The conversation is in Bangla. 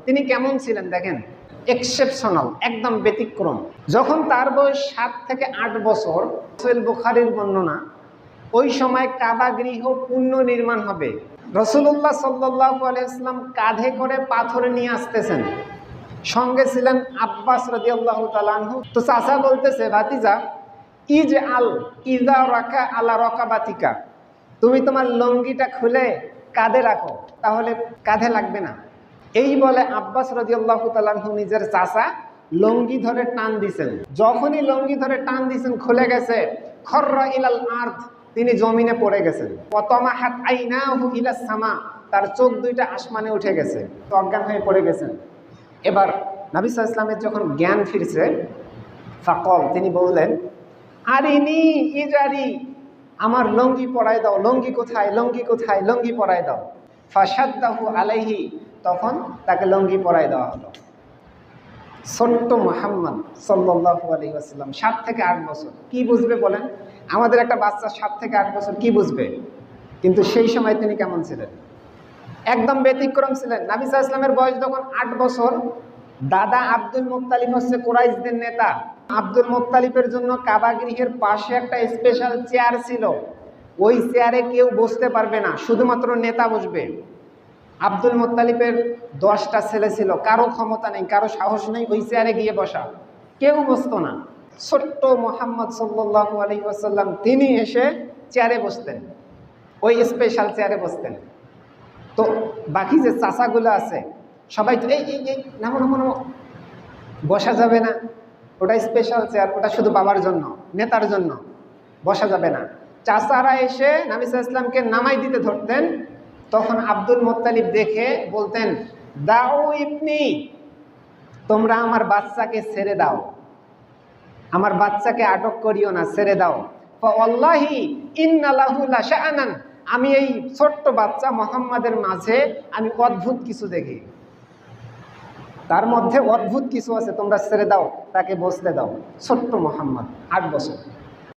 তিনি কেমন ছিলেন দেখেন, এক্সেপশনাল, একদম ব্যতিক্রম। যখন তার বয়স 7 থেকে 8 বছর, সোহেল বুখারীর বর্ণনা, ওই সময় কাবা গৃহ পুনর্নির্মাণ হবে। রাসূলুল্লাহ সাল্লাল্লাহু আলাইহি ওয়াসাল্লাম কাঁধে করে পাথর নিয়ে আসতেছেন, সঙ্গে ছিলেন আব্বাস রাদিয়াল্লাহু তাআলা আনহু। তো চাচা বলতেছে, ভাতিজা ইজা রাকা আলা রাকাবাতিকা, তুমি তোমার লঙ্গিটা খুলে কাঁধে রাখো, তাহলে কাঁধে লাগবে না। এই বলে আব্বাস রাদিয়াল্লাহু তাআলা আনহু নিজের চাচা লঙ্গি ধরে টান দিছেন। যখনই লঙ্গি ধরে টান দিছেন, খুলে গেছে, খররা ইলাল আরদ, তিনি জমিনে পড়ে গেছেন। ওয়াতামাহাত আইনাহু ইলাস সামা, তার চোখ দুইটা আসমানে উঠে গেছে, অজ্ঞান হয়ে পড়ে গেছেন। এবার নবী সাল্লাল্লাহু আলাইহি ওয়াসাল্লামের যখন জ্ঞান ফিরছে, ফাকল, তিনি বললেন, আরিনি ইজারি, আমার লঙ্গি পরায় দাও, লঙ্গি কোথায়, লঙ্গি কোথায়, লঙ্গি পরায় দাও। ফাশাদ্দাহু আলাইহি, তখন তাকে লঙ্গি পরায় দেওয়া হলো। ছোট্ট মুহাম্মদ সাল্লাল্লাহু আলাইহি ওয়াসাল্লাম, 7 থেকে 8 বছর, কি বুঝবে বলেন? আমাদের একটা বাচ্চা 7 থেকে 8 বছর কি বুঝবে? কিন্তু সেই সময় তিনি কেমন ছিলেন? একদম ব্যতিক্রম ছিলেন। নবী সাল্লাল্লাহু আলাইহি ওয়াসাল্লামের বয়স যখন 8 বছর, দাদা আব্দুল মুত্তালিব হচ্ছে কুরাইশদের নেতা। আব্দুল মুত্তালিবের জন্য কাবা গৃহের পাশে একটা স্পেশাল চেয়ার ছিল, ওই চেয়ারে কেউ বসতে পারবে না, শুধুমাত্র নেতা বসবে। আব্দুল মুত্তালিবের 10টা ছেলে ছিল, কারো ক্ষমতা নেই, কারো সাহস নেই ওই চেয়ারে গিয়ে বসা, কেউ বসতো না। ছোট্ট মুহাম্মদ সাল্লাল্লাহু আলাইহি ওয়াসাল্লাম, তিনি এসে চেয়ারে বসতেন, ওই স্পেশাল চেয়ারে বসতেন। তো বাকি যে চাচাগুলো আছে সবাই তো এই নামো নামো নামো, বসা যাবে না, ওটা স্পেশাল চেয়ার, ওটা শুধু বাবার জন্য, নেতার জন্য, বসা যাবে না। চাচারা এসে নবী সাল্লাল্লাহু আলাইহি ওয়াসাল্লামকে নামাই দিতে ধরতেন, তখন আব্দুল মুত্তালিব দেখে বলতেন, দাও ইবনি, তোমরা আমার বাচ্চাকে ছেড়ে দাও, আমার বাচ্চাকে আটক করিও না, ছেড়ে দাও। ফাওয়াল্লাহি ইন্না লাহু লাশাআনান, আমি এই ছোট্ট বাচ্চা মুহাম্মাদের মাঝে আমি অদ্ভুত কিছু দেখি, তার মধ্যে অদ্ভুত কিছু আছে, তোমরা ছেড়ে দাও, তাকে বসতে দাও। ছোট্ট মুহাম্মদ, 8 বছর।